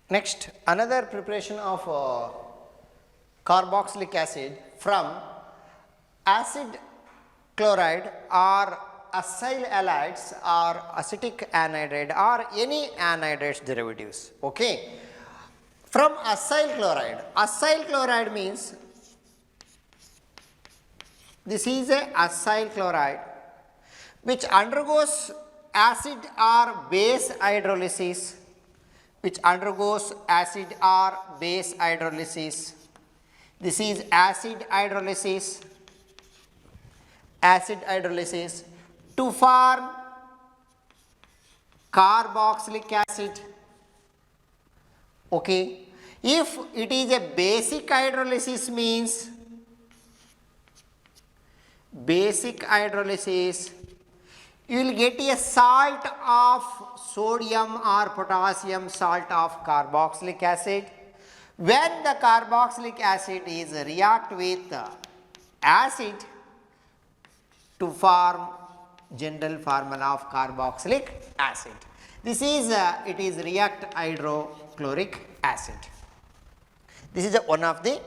Next, another preparation of carboxylic acid from acid chloride or acyl halides or acetic anhydride or any anhydride derivatives. Okay. From acyl chloride means this is a acyl chloride which undergoes acid or base hydrolysis, This is acid hydrolysis to form carboxylic acid. Okay. If it is a basic hydrolysis means you will get a salt of sodium or potassium salt of carboxylic acid. When the carboxylic acid is react with acid to form general formula of carboxylic acid. This is it is react hydrochloric acid. This is one of the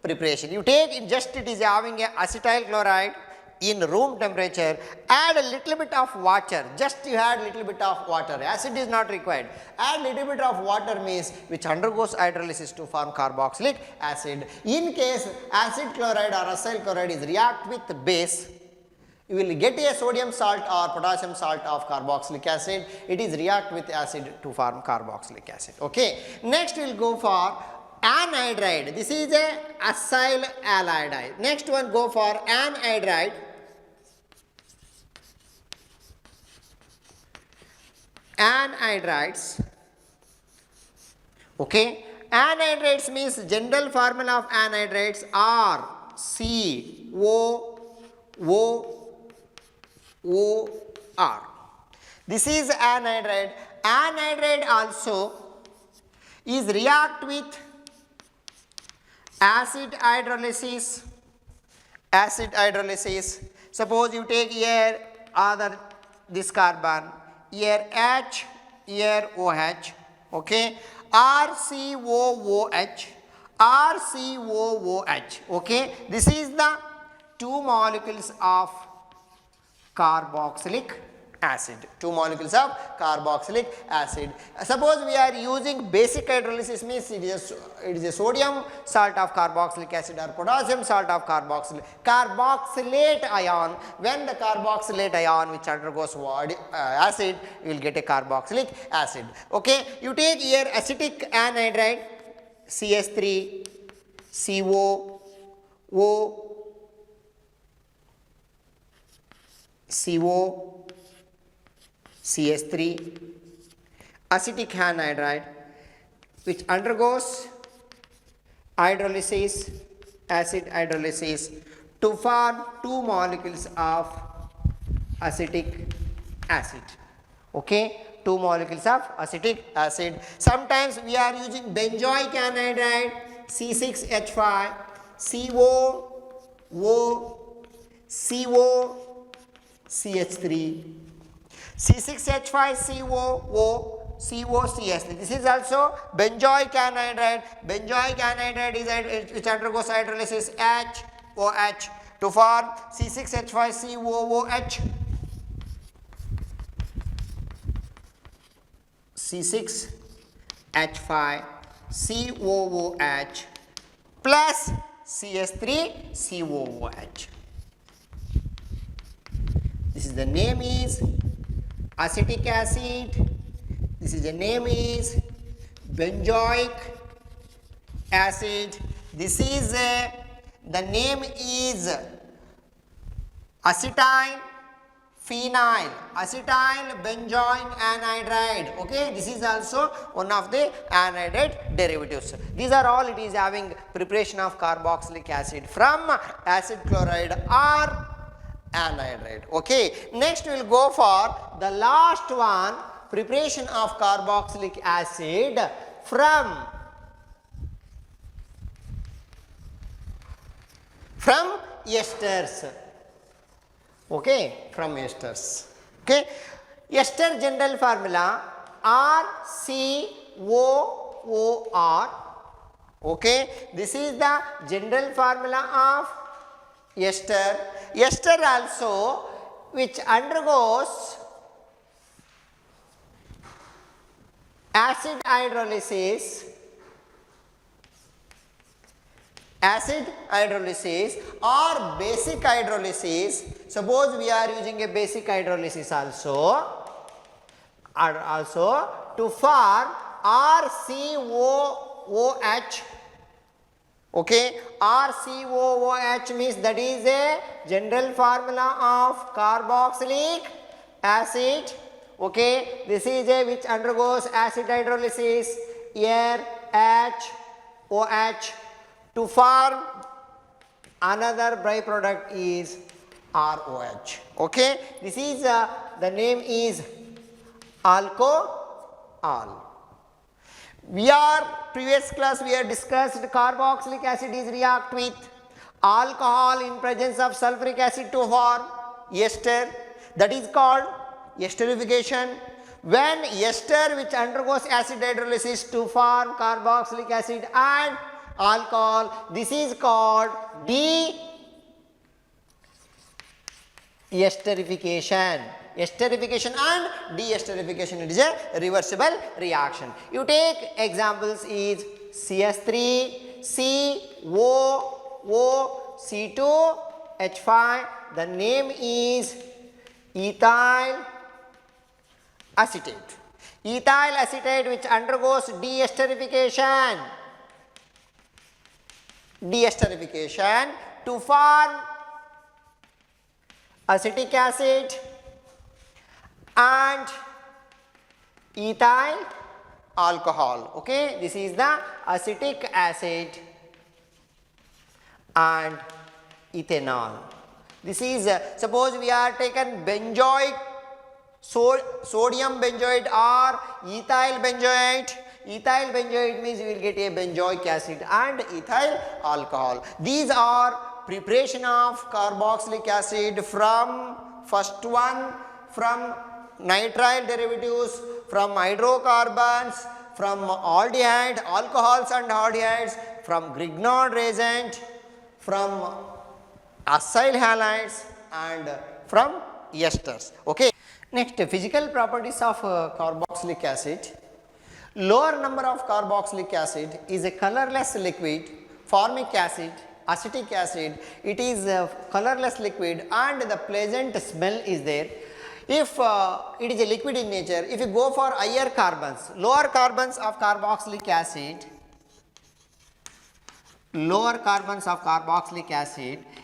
preparation. You take it just it is having a acetyl chloride in room temperature, add a little bit of water, just you add little bit of water, acid is not required, add little bit of water means which undergoes hydrolysis to form carboxylic acid. In case acid chloride or acyl chloride is react with base, you will get a sodium salt or potassium salt of carboxylic acid, it is react with acid to form carboxylic acid. Okay. Next we will go for anhydride, this is a acyl halide. Next one go for anhydride. Anhydrides. Okay. Anhydrides means general formula of anhydrides are COOR. This is anhydride. Anhydride also is react with acid hydrolysis. Suppose you take here other this carbon, here H, here OH, okay, RCOOH, okay. This is the two molecules of carboxylic acid. Suppose we are using basic hydrolysis means it is a sodium salt of carboxylic acid or potassium salt of carboxylate ion. When the carboxylate ion which undergoes acid, you will get a carboxylic acid. Okay. You take here acetic anhydride CS3 CO CS3 acetic anhydride which undergoes hydrolysis, acid hydrolysis to form two molecules of acetic acid. Okay, two molecules of acetic acid. Sometimes we are using benzoic anhydride C6H5 COCH3 C6H5COCH3. This is also benzoic anhydride. Benzoic anhydride is which undergoes hydrolysis HOH to form C6H5COOH. C6H5COOH plus CS3COOH. This is the name is acetic acid. This is the name is benzoic acid. This is the name is acetyl benzoin anhydride. Okay, this is also one of the anhydride derivatives. These are all it is having preparation of carboxylic acid from acid chloride or anhydride. Okay. Next we will go for the last one, preparation of carboxylic acid from esters. Okay, from esters. Okay, ester general formula RCOOH R. Okay, this is the general formula of ester. Ester also which undergoes acid hydrolysis or basic hydrolysis. Suppose we are using a basic hydrolysis also to form RCOOH. Okay, RCOOH means that is a general formula of carboxylic acid. Okay, this is a which undergoes acid hydrolysis, here OH to form another byproduct is ROH. Okay, this is the name is alcohol. Previous class we have discussed carboxylic acid is react with alcohol in presence of sulfuric acid to form ester, that is called esterification. When ester which undergoes acid hydrolysis to form carboxylic acid and alcohol, this is called de-esterification. Esterification and de-esterification, it is a reversible reaction. You take examples is CS3, COO, C2H5, the name is ethyl acetate. Ethyl acetate which undergoes de-esterification to form acetic acid and ethyl alcohol. Okay, this is the acetic acid and ethanol. This is suppose we are taken benzoic, sodium benzoate or ethyl benzoate. Ethyl benzoate means you will get a benzoic acid and ethyl alcohol. These are preparation of carboxylic acid from first one from nitrile derivatives, from hydrocarbons, from aldehyde, alcohols and aldehydes, from Grignard reagent, from acyl halides and from esters. Okay. Next, physical properties of carboxylic acid. Lower number of carboxylic acid is a colorless liquid, formic acid, acetic acid, it is a colorless liquid and the pleasant smell is there. If it is a liquid in nature, if you go for higher carbons, lower carbons of carboxylic acid,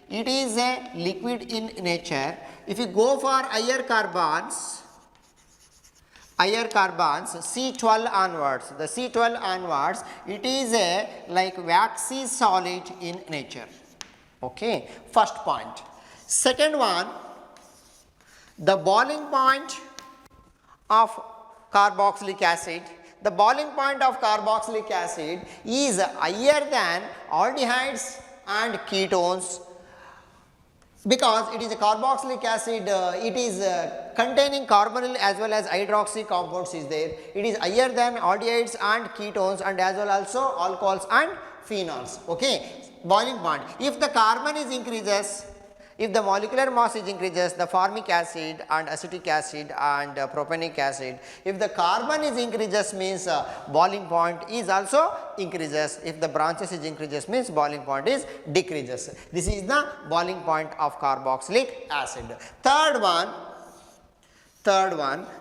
it is a liquid in nature. If you go for higher carbons C12 onwards, the C12 onwards, it is a like waxy solid in nature. Okay, first point. Second one, the boiling point of carboxylic acid. The boiling point of carboxylic acid is higher than aldehydes and ketones, because it is a carboxylic acid, it is containing carbonyl as well as hydroxy compounds is there. It is higher than aldehydes and ketones and as well also alcohols and phenols. Okay, boiling point. If the carbon is increases, if the molecular mass is increases, the formic acid and acetic acid and propaneic acid, if the carbon is increases means boiling point is also increases. If the branches is increases means boiling point is decreases. This is the boiling point of carboxylic acid. Third one,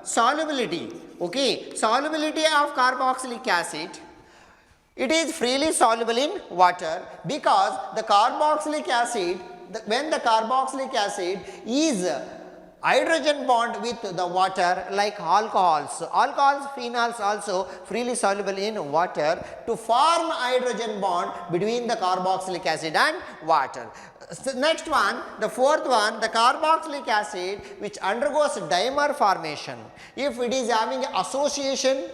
solubility. Okay, solubility of carboxylic acid. It is freely soluble in water because the carboxylic acid, when the carboxylic acid is hydrogen bond with the water like alcohols, phenols also freely soluble in water to form hydrogen bond between the carboxylic acid and water. So next one, the fourth one, the carboxylic acid which undergoes dimer formation. If it is having association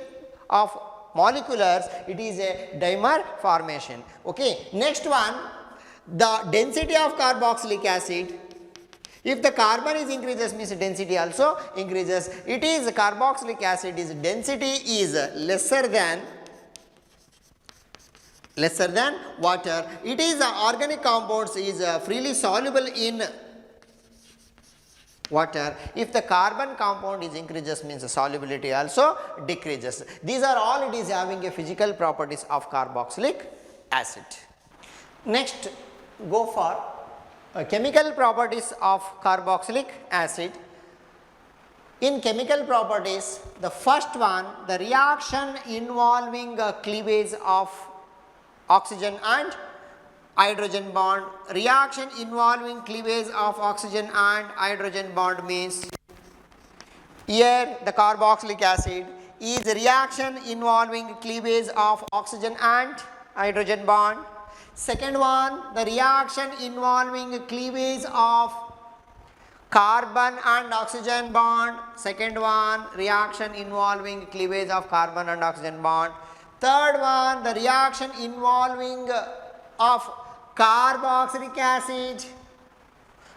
of moleculars, it is a dimer formation. Okay, next one, the density of carboxylic acid. If the carbon is increases means density also increases. It is carboxylic acid is density is lesser than lesser than water. It is organic compounds is freely soluble in water. If the carbon compound is increases, means the solubility also decreases. These are all it is having a physical properties of carboxylic acid. Next, go for chemical properties of carboxylic acid. In chemical properties, the first one, the reaction involving cleavage of oxygen and hydrogen bond. Reaction involving cleavage of oxygen and hydrogen bond means here the carboxylic acid is reaction involving cleavage of oxygen and hydrogen bond. Second one, the reaction involving cleavage of carbon and oxygen bond. Second one, reaction involving cleavage of carbon and oxygen bond. Third one, the reaction involving of carboxylic acid.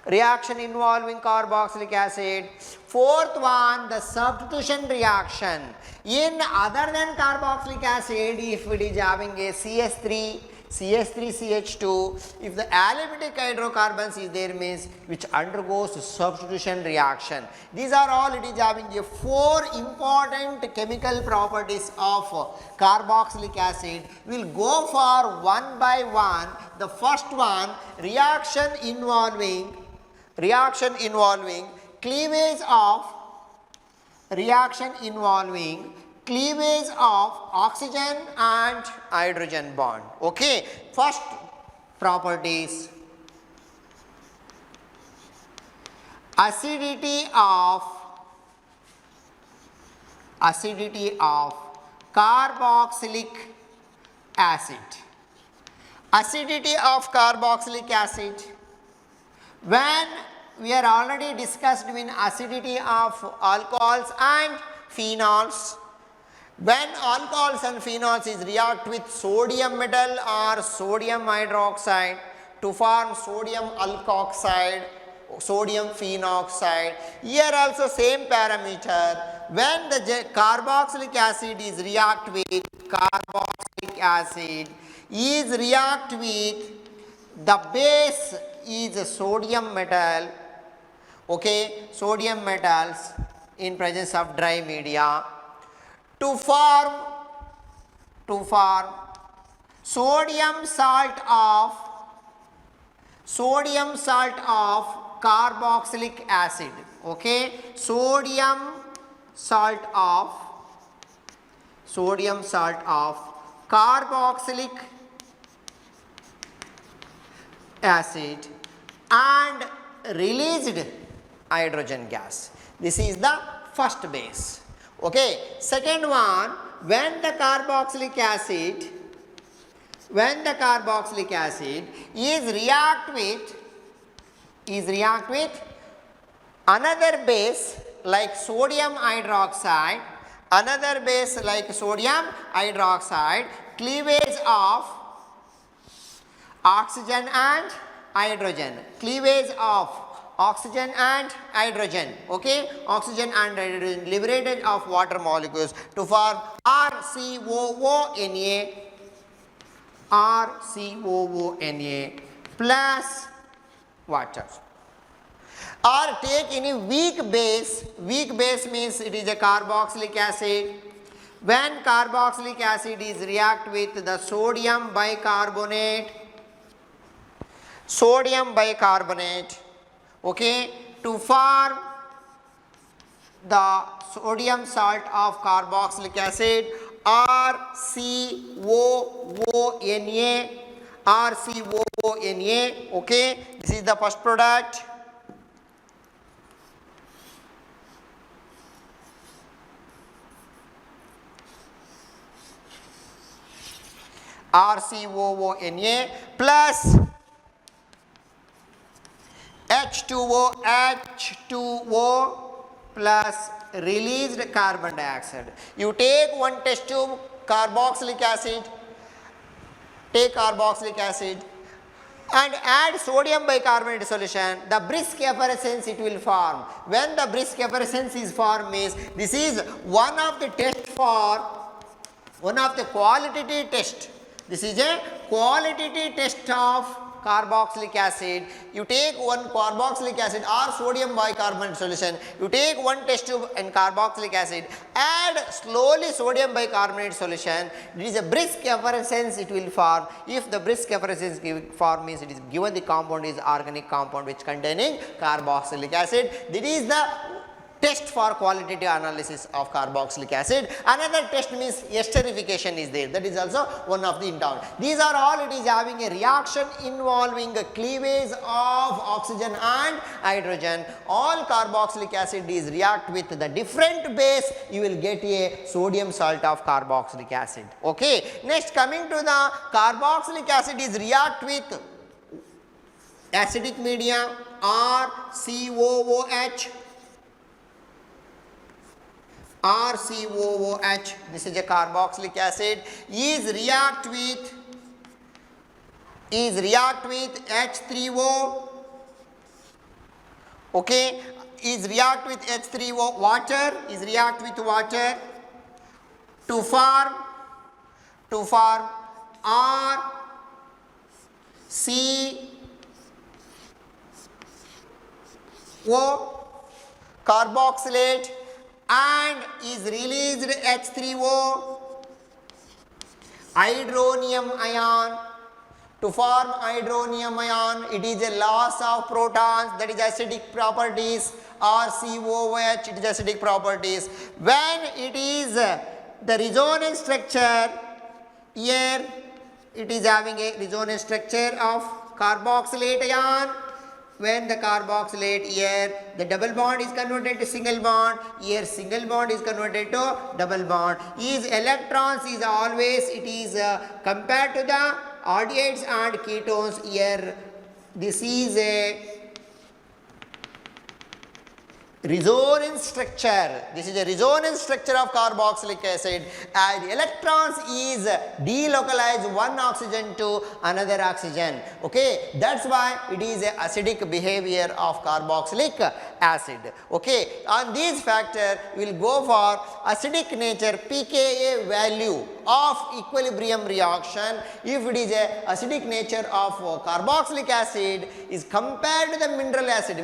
Reaction involving carboxylic acid. Fourth one, the substitution reaction. In other than carboxylic acid, if it is having a CH3CH2, if the aromatic hydrocarbons is there, means which undergoes substitution reaction. These are all it is having a 4 important chemical properties of carboxylic acid. We will go for one by one. The first one, reaction involving cleavage of oxygen and hydrogen bond. Okay, first properties, acidity of carboxylic acid. Acidity of carboxylic acid, when we are already discussed in acidity of alcohols and phenols. When alcohols and phenols is react with sodium metal or sodium hydroxide to form sodium alkoxide, sodium phenoxide. Here also same parameter. When the carboxylic acid is react with the base is sodium metal, okay, sodium metals in presence of dry media to form sodium salt of carboxylic acid, okay, sodium salt of carboxylic acid and released hydrogen gas. This is the first base. Okay. Second one, when the carboxylic acid is react with another base like sodium hydroxide, cleavage of oxygen and hydrogen, okay, oxygen and hydrogen liberated of water molecules to form RCOONA plus water. Or take any weak base means it is a carboxylic acid. When carboxylic acid is react with the sodium bicarbonate, okay, to form the sodium salt of carboxylic acid RCOONA, okay, this is the first product. RCOONA plus H2O plus released carbon dioxide. You take one test tube, carboxylic acid and add sodium bicarbonate solution, the brisk effervescence it will form. When the brisk effervescence is formed means this is one of the qualitative test. This is a qualitative test of carboxylic acid. You take one carboxylic acid or sodium bicarbonate solution, you take one test tube and carboxylic acid, add slowly sodium bicarbonate solution, it is a brisk effervescence it will form. If the brisk effervescence form means it is given the compound is organic compound which containing carboxylic acid. That is the test for qualitative analysis of carboxylic acid. Another test means esterification is there, that is also one of the internal. These are all, it is having a reaction involving a cleavage of oxygen and hydrogen. All carboxylic acid is react with the different base, you will get a sodium salt of carboxylic acid. Okay. Next, coming to the carboxylic acid is react with acidic medium or COOH. RCOOH, this is a carboxylic acid, is react with H3O, okay, is react with H3O, water, is react with water to form RCO carboxylate and is released H3O hydronium ion. To form hydronium ion, it is a loss of protons, that is acidic properties, or COOH, it is acidic properties. When it is the resonance structure, here it is having a resonance structure of carboxylate ion. When the carboxylate, here the double bond is converted to single bond, here single bond is converted to double bond. Is electrons is always, it is compared to the aldehydes and ketones, here this is a resonance structure. This is a resonance structure of carboxylic acid, and electrons is delocalized one oxygen to another oxygen. Okay, that's why it is a acidic behavior of carboxylic acid. Okay, on this factor we will go for acidic nature pKa value of equilibrium reaction. If it is a acidic nature of carboxylic acid is compared to the mineral acid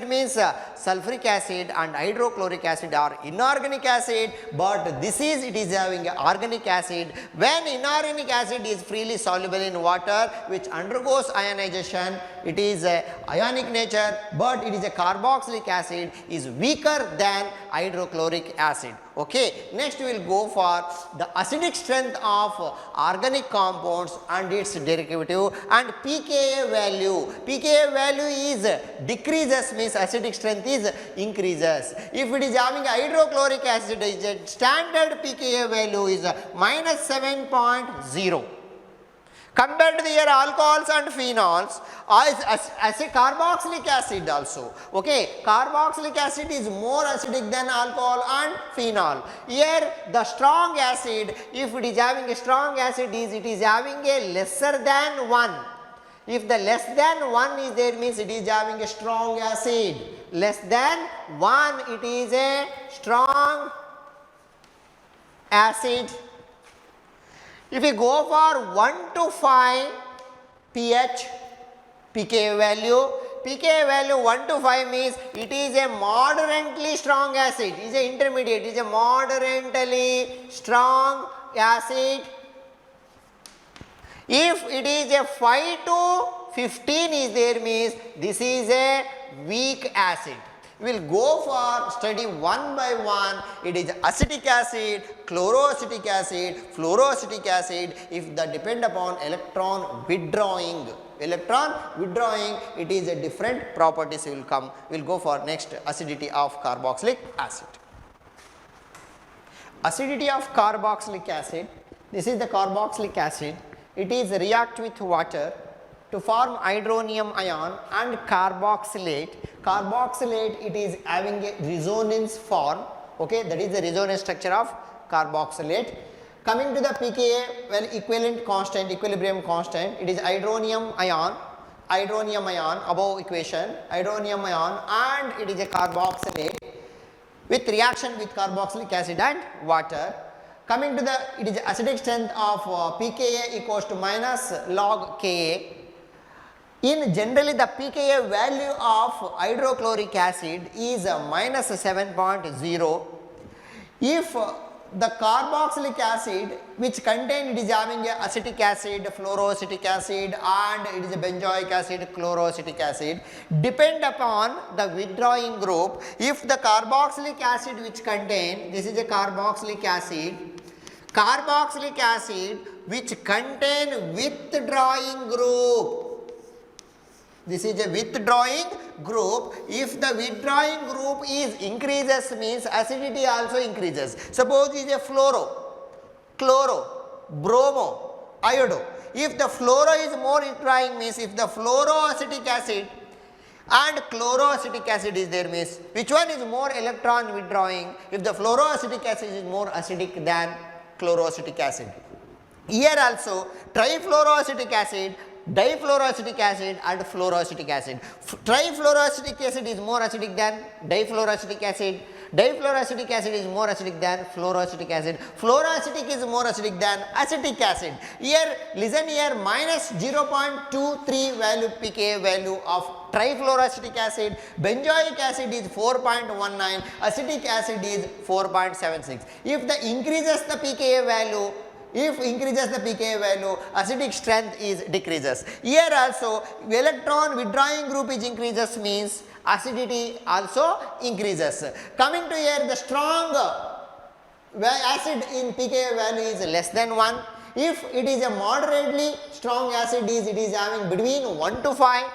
means sulfuric acid and hydrochloric acid are inorganic acid, but this is, it is having organic acid. When inorganic acid is freely soluble in water which undergoes ionization, it is a ionic nature, but it is a carboxylic acid is weaker than hydrochloric acid. Okay, next we will go for the acidic strength of organic compounds and its derivative and pKa value. pKa value is decreases means acidic strength is increases. If it is having hydrochloric acid, standard pKa value is minus 7.0. Compared to the here alcohols and phenols, as a carboxylic acid also. Okay, carboxylic acid is more acidic than alcohol and phenol. Here the strong acid, if it is having a strong acid, it is having a lesser than 1. If the less than 1 is there means it is having a strong acid. Less than 1 it is a strong acid. If we go for 1 to 5 pH, pKa value 1 to 5 means it is a moderately strong acid, it is a intermediate, it is a moderately strong acid. If it is a 5 to 15 is there means this is a weak acid. We will go for study one by one. It is acetic acid, chloroacetic acid, fluoroacetic acid. If the depend upon electron withdrawing, it is a different properties will come. We will go for next acidity of carboxylic acid. Acidity of carboxylic acid. This is the carboxylic acid. It is react with water to form hydronium ion and carboxylate. Carboxylate, it is having a resonance form. Okay, that is the resonance structure of carboxylate. Coming to the pKa, well, equivalent constant, equilibrium constant, it is hydronium ion above equation, hydronium ion, and it is a carboxylate with reaction with carboxylic acid and water. Coming to the, it is acidic strength of pKa equals to minus log Ka. In generally the pKa value of hydrochloric acid is minus 7.0. If the carboxylic acid which contain, it is having a acetic acid, fluoroacetic acid, and it is a benzoic acid, chloroacetic acid, depend upon the withdrawing group. If the carboxylic acid which contain, this is a carboxylic acid which contain withdrawing group, this is a withdrawing group. If the withdrawing group is increases, means acidity also increases. Suppose it is a fluoro, chloro, bromo, iodo. If the fluoro is more withdrawing, means if the fluoroacetic acid and chloroacetic acid is there, means which one is more electron withdrawing? If the fluoroacetic acid is more acidic than chloroacetic acid. Here also trifluoroacetic acid, difluoroacetic acid and fluoroacetic acid. Trifluoroacetic acid is more acidic than difluoroacetic acid. Difluoroacetic acid is more acidic than fluoroacetic acid. Fluoroacetic is more acidic than acetic acid. Here, listen here, minus 0.23 value pKa value of trifluoroacetic acid. Benzoic acid is 4.19. Acetic acid is 4.76. If the increases the pKa value, acidic strength is decreases. Here also electron withdrawing group is increases, means acidity also increases. Coming to here, the strong acid in pKa value is less than 1. If it is a moderately strong acid, it is having between 1 to 5.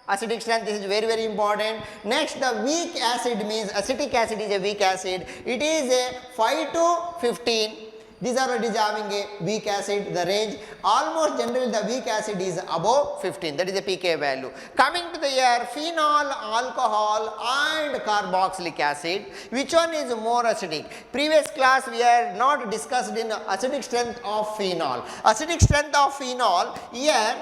Acidic strength, this is very, very important. Next, the weak acid means acetic acid is a weak acid. It is a 5 to 15. These are it is having a weak acid, the range almost generally the weak acid is above 15, that is the pKa value. Coming to the here, phenol, alcohol and carboxylic acid, which one is more acidic? Previous class we are not discussed in acidic strength of phenol. Acidic strength of phenol, here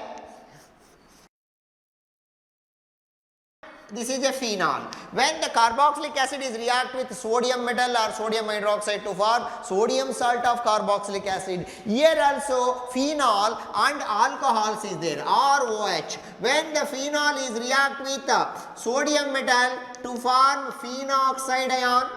this is a phenol. When the carboxylic acid is react with sodium metal or sodium hydroxide to form sodium salt of carboxylic acid, here also phenol and alcohols is there, ROH. When the phenol is react with sodium metal to form phenoxide ion,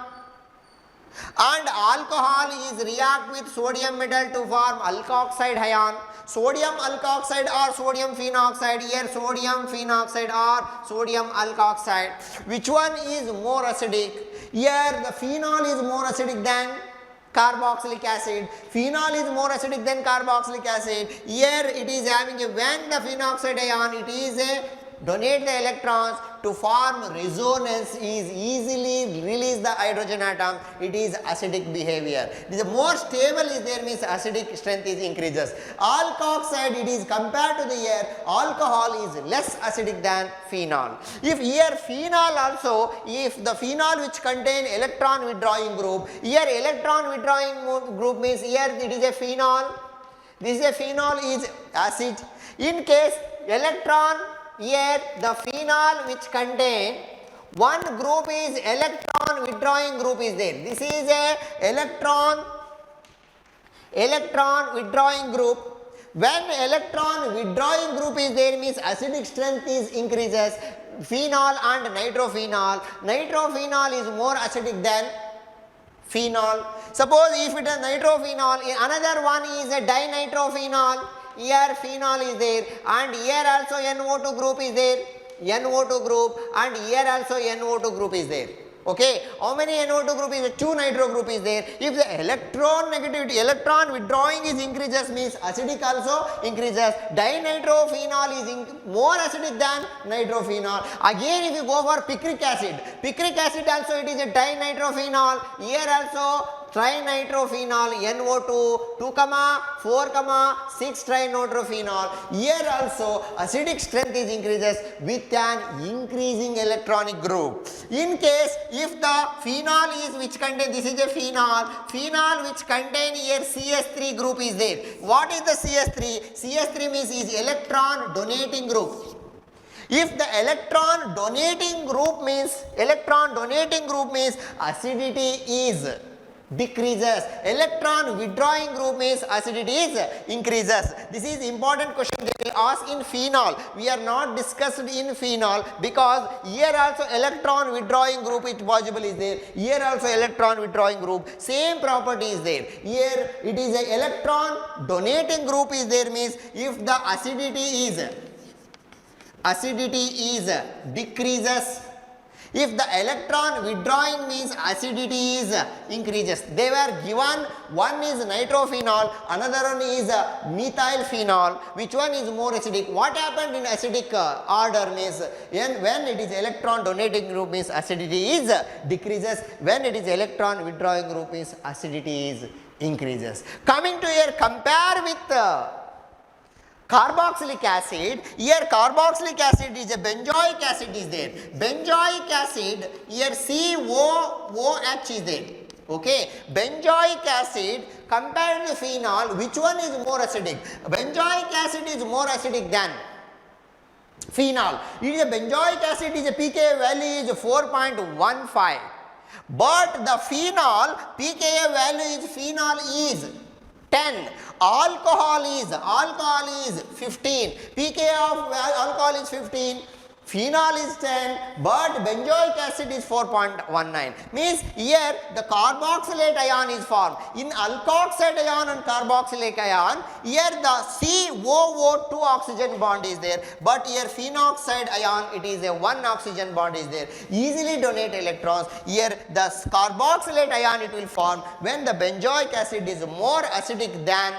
and alcohol is react with sodium metal to form alkoxide ion. Sodium alkoxide or sodium phenoxide, here sodium phenoxide or sodium alkoxide. Which one is more acidic? Here the phenol is more acidic than carboxylic acid. Phenol is more acidic than carboxylic acid. Here it is having a, when the phenoxide ion, it is a donate the electrons to form resonance, is easily release the hydrogen atom, it is acidic behavior. It is more stable is there, means acidic strength is increases. Alkoxide, it is compared to the air, alcohol is less acidic than phenol. If here phenol also, if the phenol which contain electron withdrawing group, here electron withdrawing group means here it is a phenol, this is a phenol is acid. In case electron, here the phenol which contain one group is electron withdrawing group is there. This is a electron withdrawing group. When electron withdrawing group is there, means acidic strength is increases. Phenol and nitrophenol. Nitrophenol is more acidic than phenol. Suppose if it is nitrophenol, another one is a dinitrophenol. Here phenol is there and here also NO2 group is there, NO2 group, and here also NO2 group is there. Okay, how many NO2 group is there? 2 nitro group is there. If the electron negativity, electron withdrawing is increases, means acidic also increases. Dinitrophenol is more acidic than nitrophenol. Again if you go for picric acid also it is a dinitrophenol. Here also trinitrophenol, NO2, 2, 4, 6 trinitrophenol. Here also acidic strength is increases with an increasing electronic group. In case if the phenol is which contain, this is a phenol which contain here CS3 group is there. What is the CS3? CS3 means is electron donating group. If the electron donating group means acidity is decreases. Electron withdrawing group means acidity is increases. This is important question they will ask in phenol. We are not discussed in phenol because here also electron withdrawing group is possible is there. Here also electron withdrawing group, same property is there. Here it is a electron donating group is there, means if the acidity is decreases, if the electron withdrawing means acidity is increases. They were given, one is nitrophenol, another one is methylphenol. Which one is more acidic? What happened in acidic order means when it is electron donating group means acidity is decreases, when it is electron withdrawing group means acidity is increases. Coming to here, compare with carboxylic acid. Here carboxylic acid is a benzoic acid is there. Benzoic acid, here COOH is there. Okay, benzoic acid compared to phenol, which one is more acidic? Benzoic acid is more acidic than phenol. It is a benzoic acid is a pKa value is 4.15, but the phenol pKa value is phenol is 10, alcohol is 15, pKa of alcohol is 15, phenol is 10, but benzoic acid is 4.19. Means here the carboxylate ion is formed. In alkoxide ion and carboxylate ion, here the COO2 oxygen bond is there, but here phenoxide ion it is a 1 oxygen bond is there. Easily donate electrons. Here the carboxylate ion it will form when the benzoic acid is more acidic than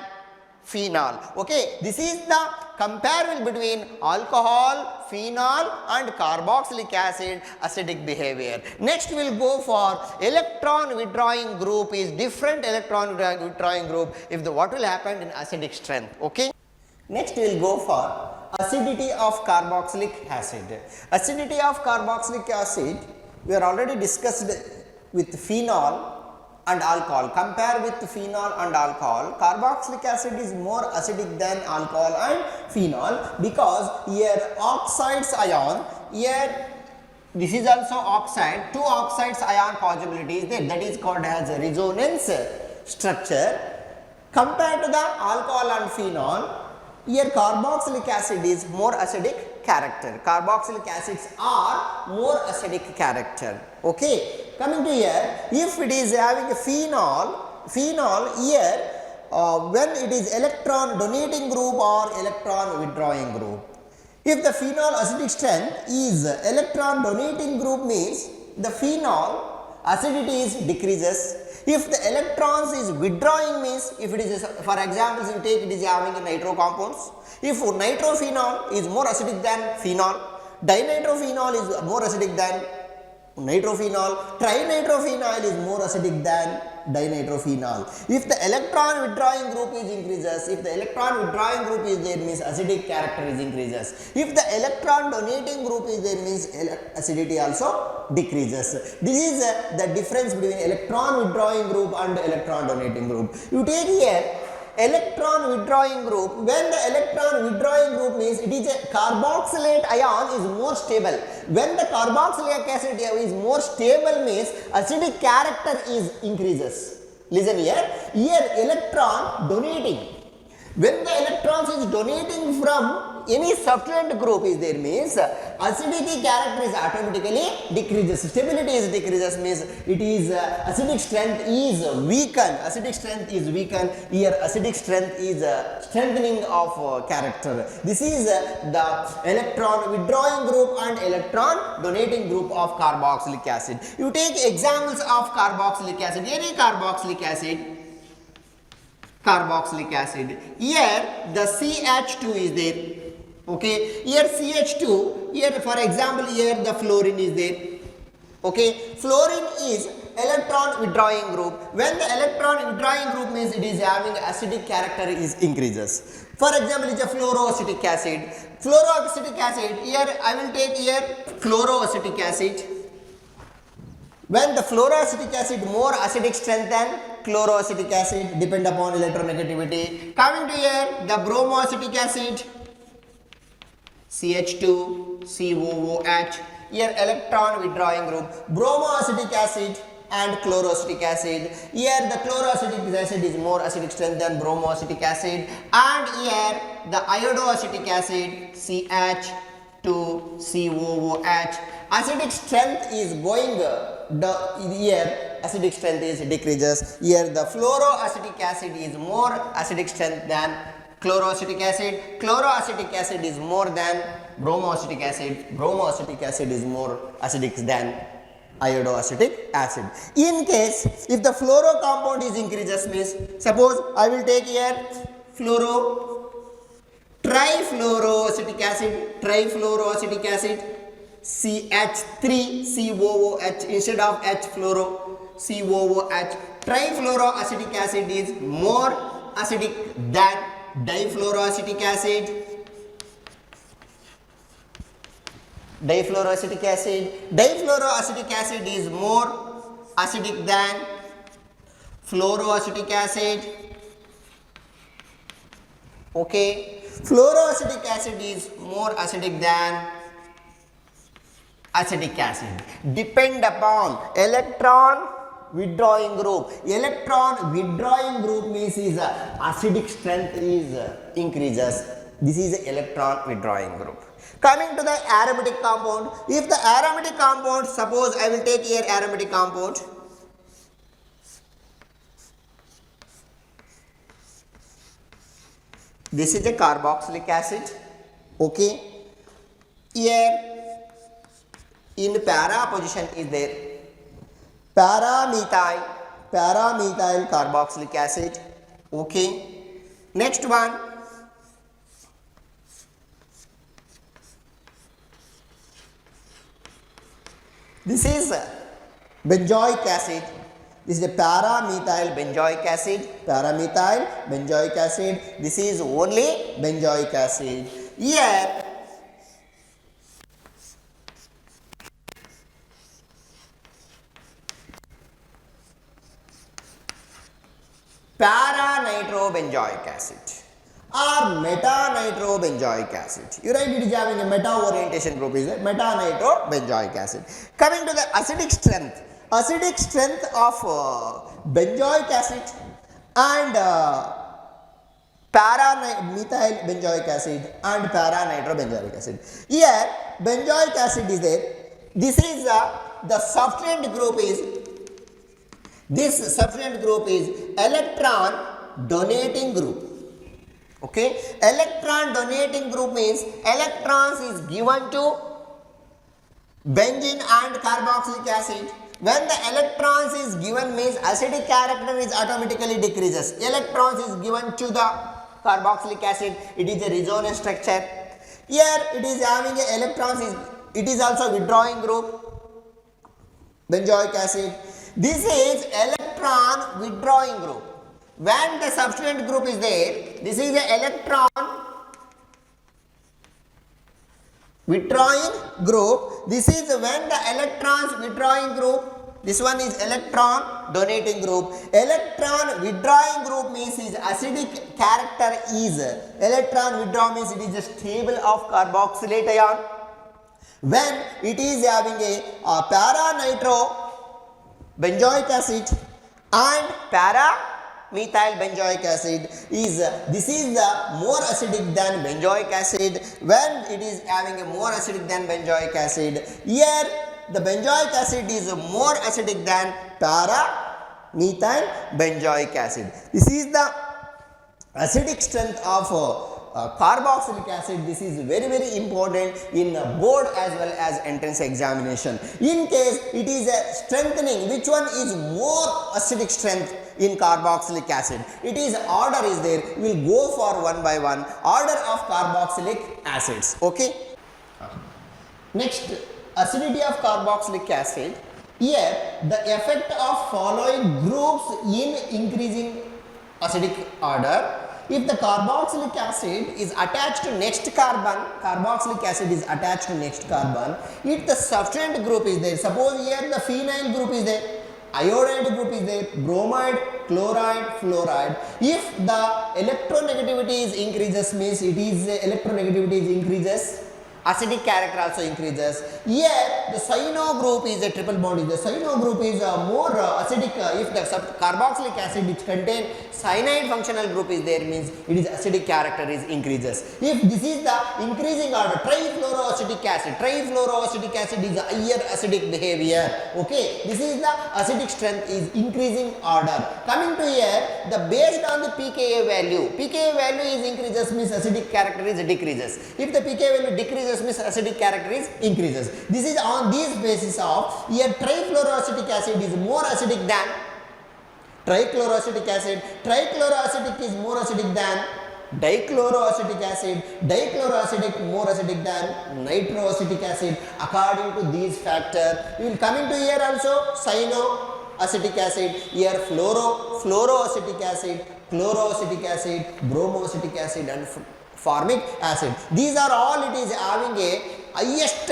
phenol. Okay, this is the comparison between alcohol, phenol and carboxylic acid acidic behavior. Next we will go for electron withdrawing group is different electron withdrawing group if the what will happen in acidic strength. Okay. Next we will go for acidity of carboxylic acid. Acidity of carboxylic acid we are already discussed with phenol and alcohol. Compare with phenol and alcohol, carboxylic acid is more acidic than alcohol and phenol because here oxides ion, here this is also oxide, two oxides ion possibility is there, that is called as a resonance structure. Compared to the alcohol and phenol, here carboxylic acid is more acidic character. Carboxylic acids are more acidic character. Okay. Coming to here, if it is having a phenol here when it is electron donating group or electron withdrawing group. If the phenol acidic strength is electron donating group means the phenol acidity is decreases. If the electrons is withdrawing means if it is for example if you take it is having a nitro compounds. If nitrophenol is more acidic than phenol, dinitrophenol is more acidic than nitrophenol, trinitrophenol is more acidic than dinitrophenol. If the electron withdrawing group is increases, if the electron withdrawing group is there means acidic character is increases. If the electron donating group is there means acidity also decreases. This is the difference between electron withdrawing group and electron donating group. You take here electron withdrawing group, when the electron withdrawing group means it is a carboxylate ion is more stable. When the carboxylic acid is more stable means acidic character is increases. Listen here, electron donating. When the electrons is donating from any substituent group is there means acidity character is automatically decreases. Stability is decreases means it is acidic strength is weakened. Acidic strength is weakened. Here acidic strength is strengthening of character. This is the electron withdrawing group and electron donating group of carboxylic acid. You take examples of carboxylic acid. Any carboxylic acid. Here the CH2 is there. Okay, here CH2, here for example here the fluorine is there. Okay, fluorine is electron withdrawing group. When the electron withdrawing group means it is having acidic character is increases. For example, it is a fluoroacetic acid. Fluoroacetic acid, here I will take here fluoroacetic acid. When the fluoroacetic acid more acidic strength than chloroacetic acid depend upon electronegativity. Coming to here the bromoacetic acid, CH2, COOH, here electron withdrawing group. Bromoacetic acid, and chloroacetic acid. Here the chloroacetic acid is more acidic strength than bromoacetic acid, and here the iodoacetic acid CH2COOH. Acidic strength is going here acidic strength is decreases. Here the fluoroacetic acid is more acidic strength than chloroacetic acid. Chloroacetic acid is more than bromoacetic acid. Bromoacetic acid is more acidic than iodoacetic acid. In case if the fluoro compound is increases means, suppose I will take here trifluoroacetic acid CH3COOH instead of H fluoro COOH. Trifluoroacetic acid is more acidic than difluoroacetic acid. Difluoroacetic acid is more acidic than fluoroacetic acid. Okay, fluoroacetic acid is more acidic than acetic acid. Depend upon electron withdrawing group. Electron withdrawing group means is acidic strength is increases. This is electron withdrawing group. Coming to the aromatic compound, if the aromatic compound, suppose I will take here aromatic compound. This is a carboxylic acid. Okay, here in para position is there paramethyl carboxylic acid. Okay, next one, this is benzoic acid. This is a paramethyl benzoic acid. This is only benzoic acid. Here para-nitrobenzoic acid or meta-nitrobenzoic acid. You write it is having a meta orientation group, is it? Meta-nitrobenzoic acid. Coming to the acidic strength of benzoic acid and para-methyl benzoic acid and para-nitrobenzoic acid. Here benzoic acid is there. This is the substituent group is. This substituent group is electron donating group. Okay, electron donating group means electrons is given to benzene and carboxylic acid. When the electrons is given means acidic character is automatically decreases. Electrons is given to the carboxylic acid, it is a resonance structure. Here it is having a electrons is, it is also withdrawing group, benzoic acid. This is electron withdrawing group. When the substituent group is there, this is the electron withdrawing group. This is when the electrons withdrawing group. This one is electron donating group. Electron withdrawing group means is acidic character is. Electron withdraw means it is a stable of carboxylate ion. When it is having a para-nitro benzoic acid and para-methyl benzoic acid is this is the more acidic than benzoic acid. When it is having a more acidic than benzoic acid, here the benzoic acid is more acidic than para-methyl benzoic acid. This is the acidic strength of carboxylic acid. This is very important in board as well as entrance examination. In case it is a strengthening, which one is more acidic strength in carboxylic acid? It is order is there. We will go for one by one order of carboxylic acids. Okay. Next, acidity of carboxylic acid. Here the effect of following groups in increasing acidic order. If the carboxylic acid is attached to next carbon, carboxylic acid is attached to next carbon, if the substituent group is there, suppose here the phenyl group is there, iodide group is there, bromide, chloride, fluoride. If the electronegativity is increases means it is electronegativity is increases acidic character also increases. Here the cyano group is a triple bond. The cyano group is more acidic. If the carboxylic acid which contain cyanide functional group is there, means it is acidic character is increases. If this is the increasing order, trifluoroacetic acid is a higher acidic behavior. Okay, this is the acidic strength is increasing order. Coming to here, the based on the pKa value is increases, means acidic character is decreases. If the pKa value decreases, means acidic character is increases. This is on this basis of here trifluoroacetic acid is more acidic than trichloroacetic acid. Trichloroacetic is more acidic than dichloroacetic acid. Dichloroacetic more acidic than nitroacetic acid. According to these factors, we will come into here also cyanoacetic acid, here fluoroacetic acid, chloroacetic acid, bromoacetic acid and formic acid. These are all it is having a highest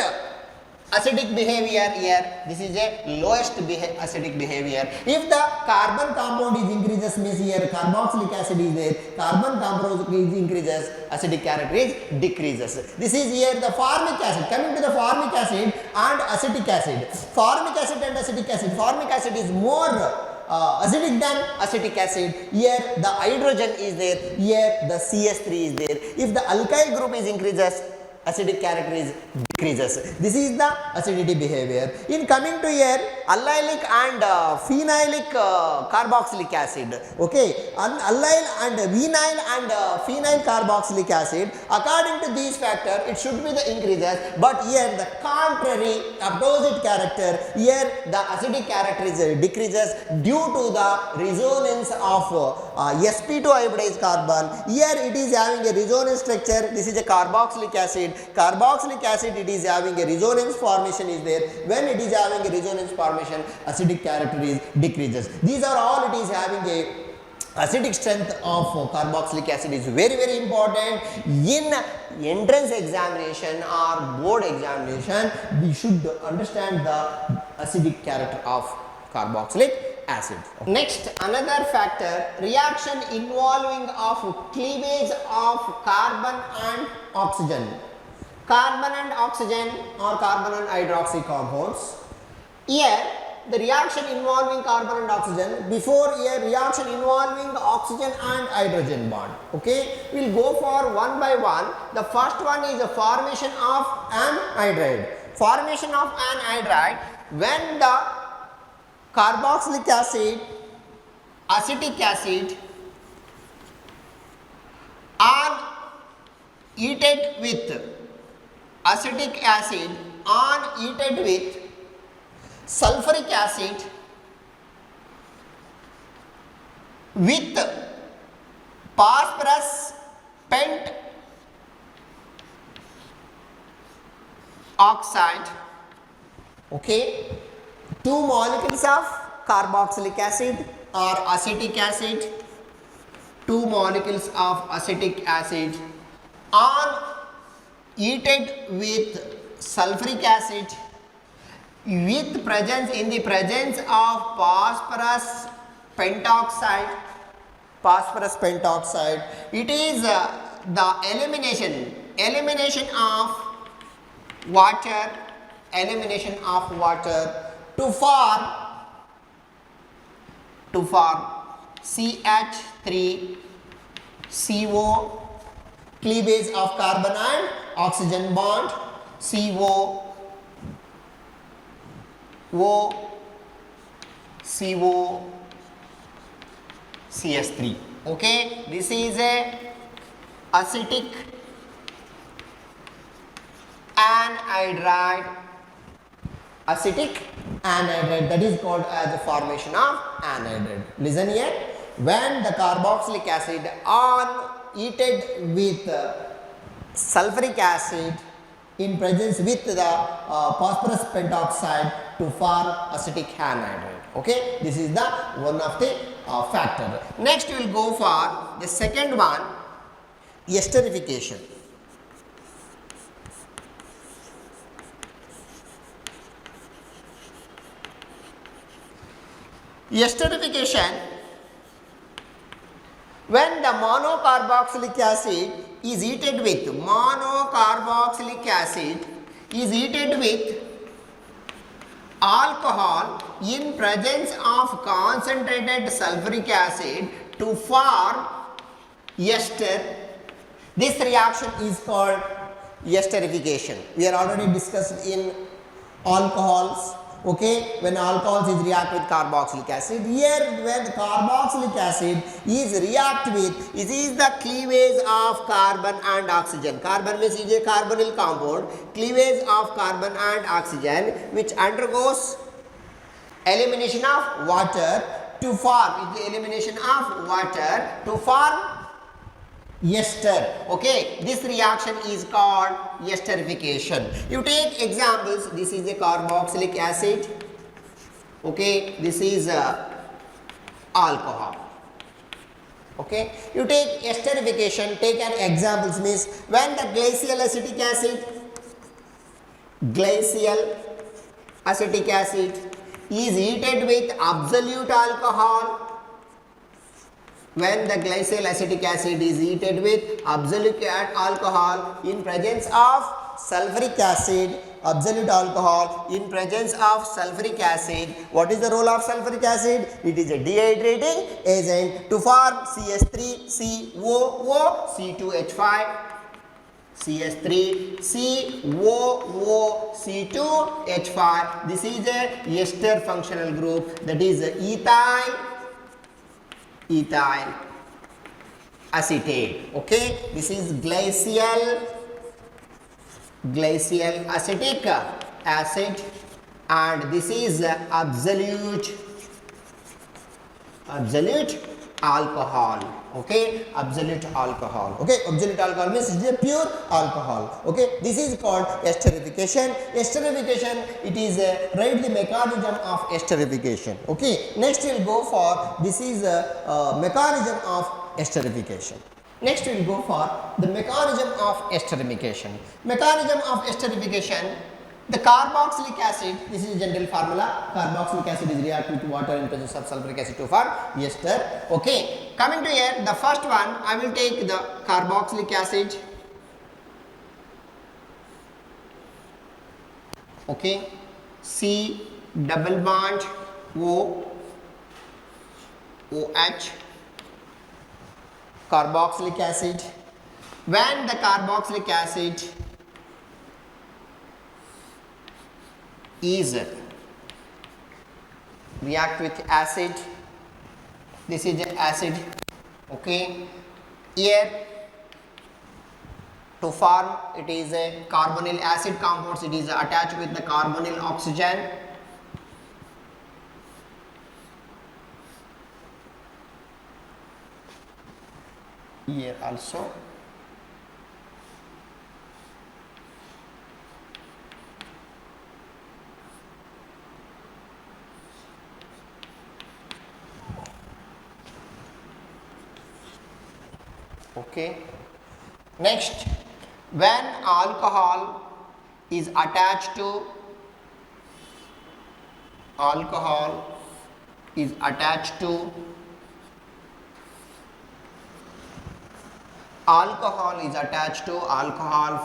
acidic behavior here. This is a lowest acidic behavior. If the carbon compound is increases, means here carboxylic acid is there, carbon compound is increases, acidic character is decreases. This is here the formic acid. Coming to the formic acid and acetic acid. Formic acid and acetic acid. Formic acid is more acidic than acetic acid. Here the hydrogen is there, here the CS3 is there. If the alkyl group is increases, acidic character is decreases. This is the acidity behavior. In coming to here, allylic and phenylic carboxylic acid. Okay, allyl and vinyl and phenyl carboxylic acid. According to these factors, it should be the increases. But here the contrary, opposite character. Here the acidic character is decreases due to the resonance of sp2 hybridized carbon. Here it is having a resonance structure. This is a carboxylic acid. Carboxylic acid, it is having a resonance formation is there. When it is having a resonance formation, acidic character is decreases. These are all it is having a acidic strength of carboxylic acid is very, very important. In entrance examination or board examination, we should understand the acidic character of carboxylic acid. Next, another factor, reaction involving of cleavage of carbon and oxygen. Carbon and oxygen or carbon and hydroxy compounds. Here the reaction involving carbon and oxygen, before here reaction involving oxygen and hydrogen bond. Okay, we will go for one by one. The first one is the formation of anhydride. Formation of anhydride, when the carboxylic acid, acetic acid are heated with acetic acid on heated with sulfuric acid with phosphorus pent oxide. Okay, two molecules of carboxylic acid or acetic acid, two molecules of acetic acid are heated with sulfuric acid with presence, in the presence of phosphorus pentoxide. Phosphorus pentoxide, it is the elimination of water, to form CH3CO, cleavage of carbon and oxygen bond, CS3. Okay, this is a acetic anhydride. That is called as the formation of anhydride. Listen here, when the carboxylic acid on heated with sulfuric acid in presence with the phosphorus pentoxide to form acetic anhydride. Okay, this is the one of the factor. Next we will go for the second one, esterification. Esterification, when the monocarboxylic acid is heated with monocarboxylic acid is heated with alcohol in presence of concentrated sulfuric acid to form ester. This reaction is called esterification. We are already discussed in alcohols. Okay, when alcohols is react with carboxylic acid, here when the carboxylic acid is react with, it is the cleavage of carbon and oxygen. Carbon means is a carbonyl compound, cleavage of carbon and oxygen which undergoes elimination of water to form, is the elimination of water to form ester. Okay, this reaction is called esterification. You take examples. This is a carboxylic acid. Okay, this is alcohol. Okay, you take esterification. Take an examples means when the glacial acetic acid is heated with absolute alcohol. When the glacial acetic acid is heated with absolute alcohol in presence of sulfuric acid, absolute alcohol in presence of sulfuric acid, what is the role of sulfuric acid? It is a dehydrating agent to form CH3COO, C2H5, CH3COO, C2H5. This is a ester functional group, that is ethyl acetate. Okay, this is glacial acetic acid, and this is absolute alcohol. Okay, absolute alcohol. Okay, absolute alcohol means it is a pure alcohol. Okay, this is called esterification. Esterification, it is write the mechanism of esterification. Okay, next we will go for, this is a mechanism of esterification. Next we will go for the mechanism of esterification. Mechanism of esterification. The carboxylic acid, this is general formula, carboxylic acid is react with water in presence of sulfuric acid to form ester. Okay, coming to here, the first one, I will take the carboxylic acid. Okay, C double bond O, OH, carboxylic acid. When the carboxylic acid is react with acid, this is acid. Okay, here to form, it is a carbonyl acid compounds, it is attached with the carbonyl oxygen. Here also okay. Next, when alcohol is attached to alcohol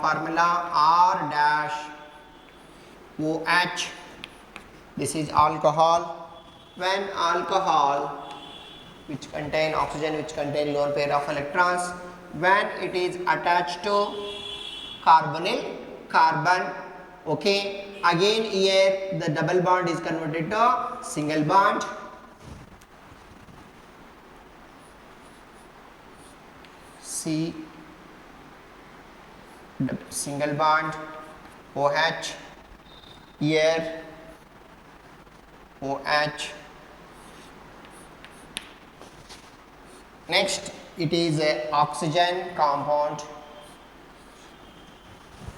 formula R dash OH, this is alcohol. When alcohol which contain oxygen, which contain lone pair of electrons, when it is attached to carbonyl carbon, okay, again here the double bond is converted to single bond. C single bond OH, here OH. Next, it is a oxygen compound,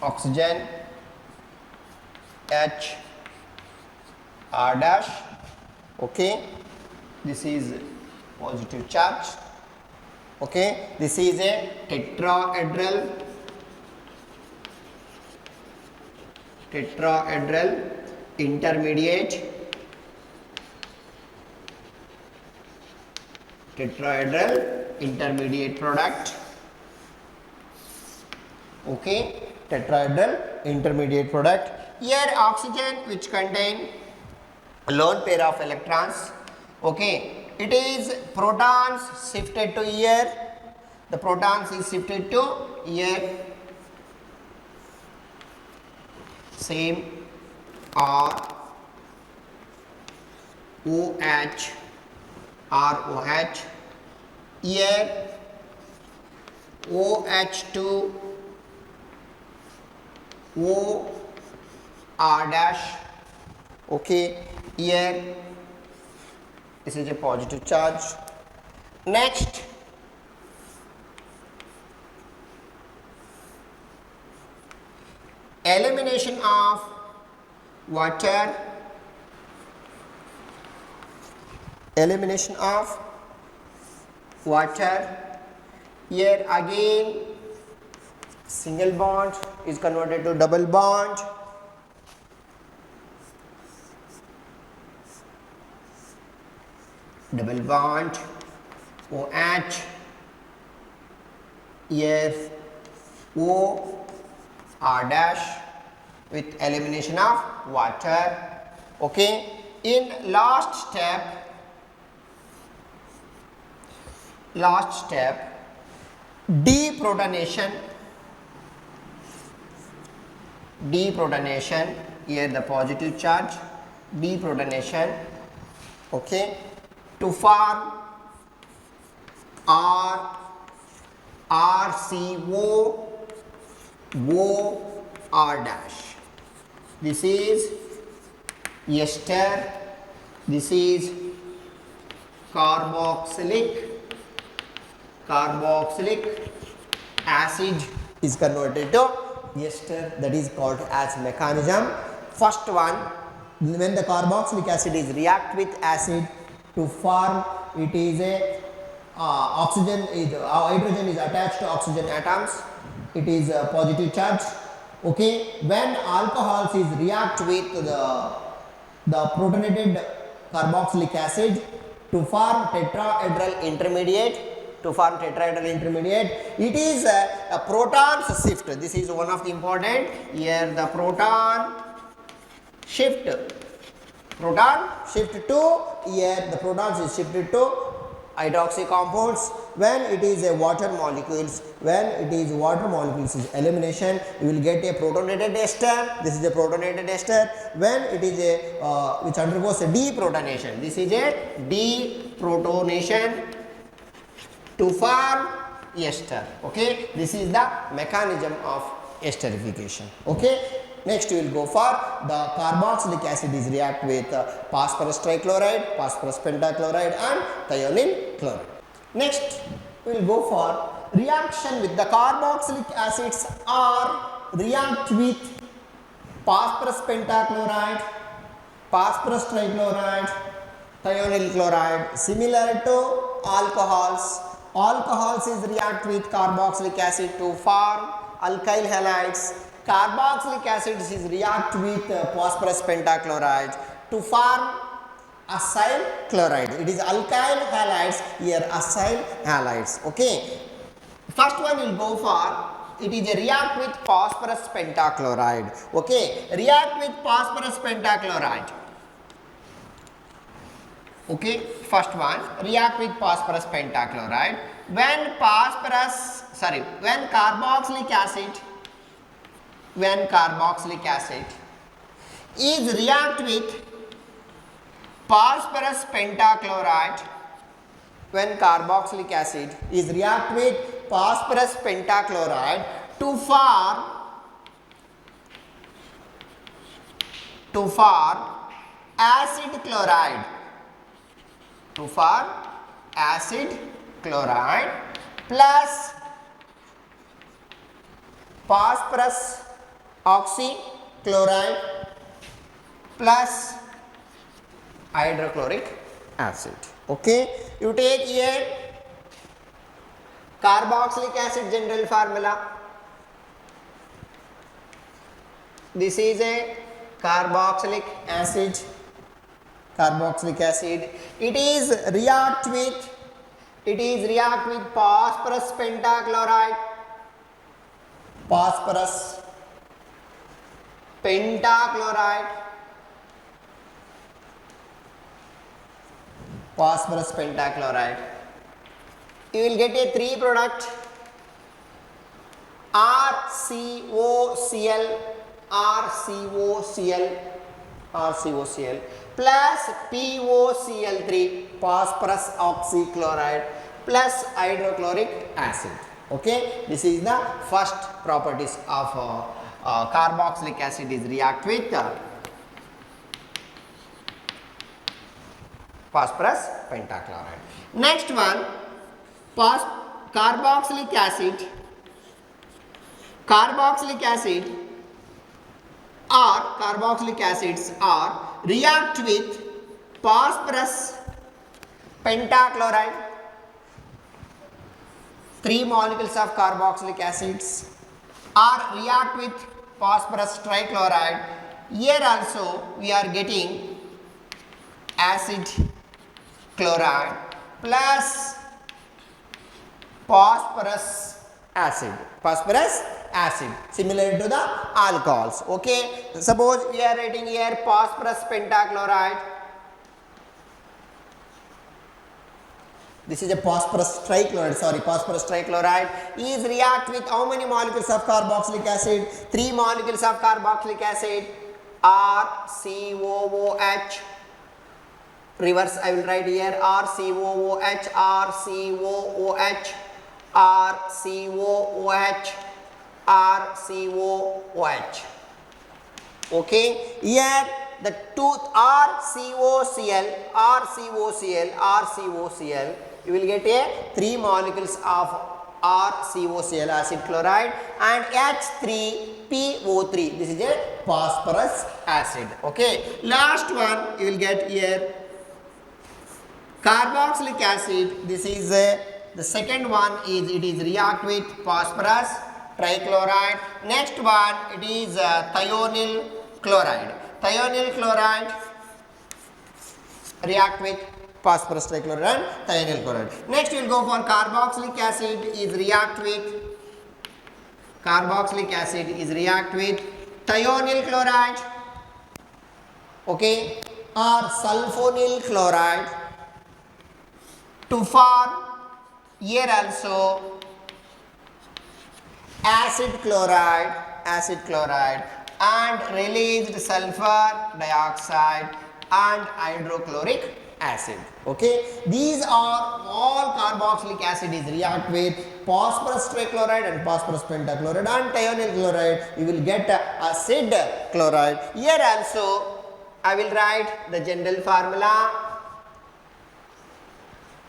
oxygen H R dash. Okay, this is positive charge. Okay, this is a tetrahedral intermediate product. Okay, tetrahedral intermediate product. Here oxygen which contain lone pair of electrons. Okay, it is protons shifted to here. The protons is shifted to here. Same R OH ROH. Here OH2 O R dash. Okay, here this is a positive charge. Next, elimination of water, elimination of water. Here again single bond is converted to double bond. Double bond OH. Here O R dash with elimination of water. Okay. In last step, deprotonation. Deprotonation, here the positive charge, deprotonation. Okay, to form RCO OR dash. This is ester, this is carboxylic acid is converted to ester, that is called as mechanism. First one, when the carboxylic acid is react with acid to form, it is a oxygen is hydrogen is attached to oxygen atoms, it is a positive charge. Okay, when alcohols is react with the protonated carboxylic acid to form tetrahedral intermediate, it is a proton shift. This is one of the important. Here the proton shift to, here the protons is shifted to hydroxy compounds. When it is a water molecules, is elimination, you will get a protonated ester. This is a protonated ester. When it is a which undergoes a deprotonation, this is a deprotonation to form ester. Okay, this is the mechanism of esterification. Okay, next we will go for the carboxylic acid is react with phosphorus trichloride, phosphorus pentachloride and thioneal chloride. Next we will go for reaction with the carboxylic acids or react with phosphorus pentachloride, phosphorus trichloride, thioneal chloride. Similar to alcohols, is react with carboxylic acid to form alkyl halides. Carboxylic acid is react with phosphorus pentachloride to form acyl chloride. It is alkyl halides, here acyl halides. Okay, first one will go for, it is a react with phosphorus pentachloride. Okay, react with phosphorus pentachloride. Okay, first one, react with phosphorus pentachloride. When carboxylic acid is react with phosphorus pentachloride, when carboxylic acid is react with phosphorus pentachloride to form acid chloride, plus phosphorus oxychloride plus hydrochloric acid. Okay, you take here carboxylic acid general formula. This is a carboxylic acid. It is react with phosphorus pentachloride. phosphorus pentachloride, phosphorus pentachloride. You will get a 3 product RCOCl, RCOCl plus POCl3, phosphorus oxychloride plus hydrochloric acid. Okay, this is the first properties of carboxylic acid is react with phosphorus pentachloride. Next one, carboxylic acid or carboxylic acids are react with phosphorus pentachloride, 3 molecules of carboxylic acids, or react with phosphorus trichloride. Here also we are getting acid chloride plus phosphorus acid, similar to the alcohols. Okay, suppose we are writing here phosphorus pentachloride. This is a phosphorus trichloride is react with how many molecules of carboxylic acid? 3 molecules of carboxylic acid, RCOOH. Reverse I will write here RCOOH, RCOOH, RCOOH, RCOOH. Okay, here the two RCOCl, you will get a 3 molecules of RCOCl acid chloride and H3PO3. This is a phosphorus acid. Okay, last one you will get here carboxylic acid. This is the second one is it is react with phosphorus trichloride. Next one it is thionyl chloride. Thionyl chloride react with phosphorus trichloride and thionyl chloride. Next we will go for carboxylic acid is react with thionyl chloride, okay, or sulfonyl chloride to form here also acid chloride and released sulfur dioxide and hydrochloric acid. Okay, these are all carboxylic acid is react with phosphorus trichloride and phosphorus pentachloride and thionyl chloride. You will get acid chloride. Here also I will write the general formula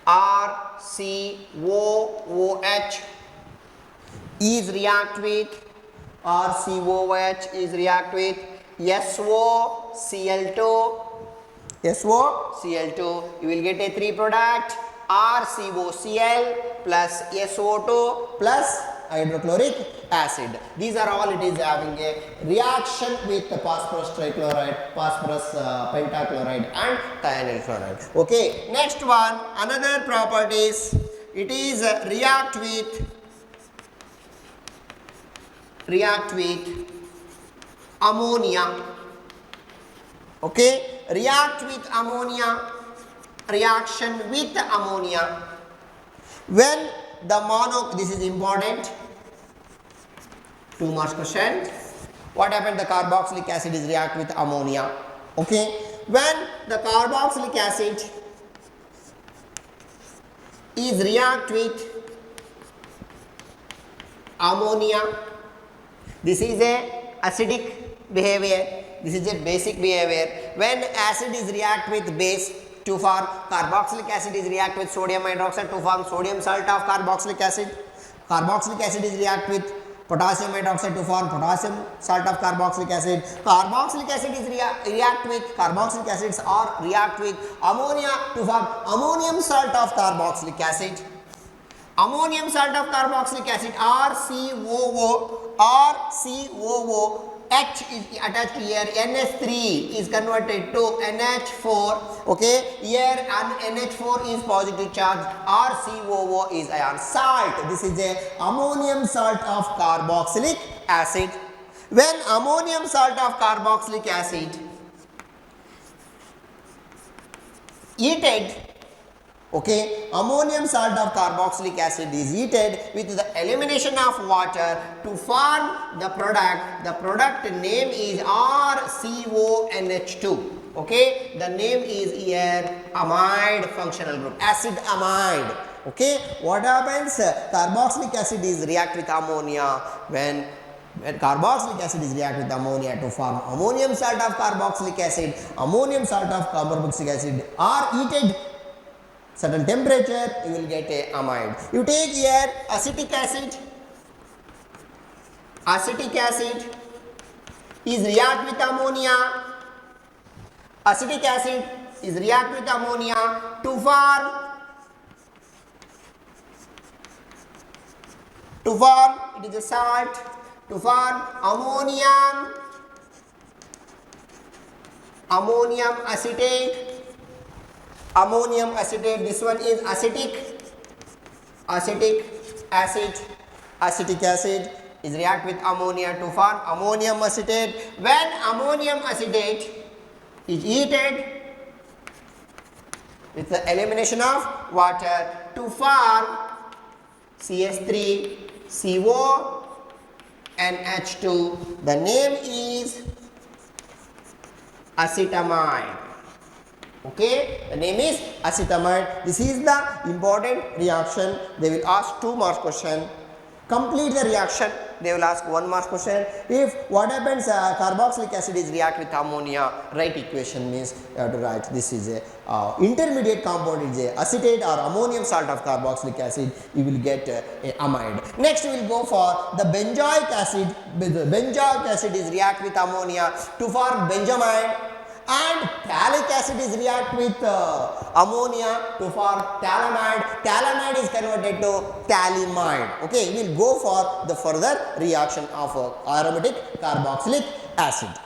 RCOOH is react with SOCl2. You will get a 3 product RCOCl plus SO2 plus hydrochloric acid. These are all it is having a reaction with the phosphorus trichloride, phosphorus pentachloride and thionyl chloride. Okay, next one, another properties, it is react with ammonia. Okay, react with ammonia, reaction with ammonia. When the this is important, 2 marks question. What happened? The carboxylic acid is react with ammonia. Okay, when the carboxylic acid is react with ammonia, this is a acidic behavior, this is a basic behavior. When acid is react with base to form carboxylic acid is react with sodium hydroxide to form sodium salt of carboxylic acid. Carboxylic acid is react with potassium hydroxide to form potassium salt of carboxylic acid. Carboxylic acid is react with carboxylic acids or react with ammonia to form ammonium salt of carboxylic acid. Ammonium salt of carboxylic acid RCOO, H is attached here, NH3 is converted to NH4, okay, here NH4 is positive charge, RCOO is ion salt. This is a ammonium salt of carboxylic acid. When ammonium salt of carboxylic acid heated, okay, ammonium salt of carboxylic acid is heated with the elimination of water to form the product. The product name is RCONH2. Okay, the name is here amide functional group, acid amide. Okay, what happens? Carboxylic acid is react with ammonia. When carboxylic acid is react with ammonia to form ammonium salt of carboxylic acid, ammonium salt of carboxylic acid are heated certain temperature, you will get a amide. You take here acetic acid. Acetic acid is react with ammonia. Acetic acid is react with ammonia to form it is a salt, to form ammonium acetate. Ammonium acetate, this one is acetic acid. Acetic acid is react with ammonia to form ammonium acetate. When ammonium acetate is heated with the elimination of water to form CH3CO and H2, the name is acetamide. Okay, the name is acetamide. This is the important reaction. They will ask 2 marks question. Complete the reaction. They will ask 1 mark question. If what happens, carboxylic acid is react with ammonia, write equation means you have to write this is a intermediate compound is a acetate or ammonium salt of carboxylic acid. You will get a amide. Next we will go for the benzoic acid. Benzoic acid is react with ammonia to form benzamide. And phthalic acid is react with ammonia to form phthalimide. Phthalimide is converted to phthalimide. Okay, we will go for the further reaction of aromatic carboxylic acid.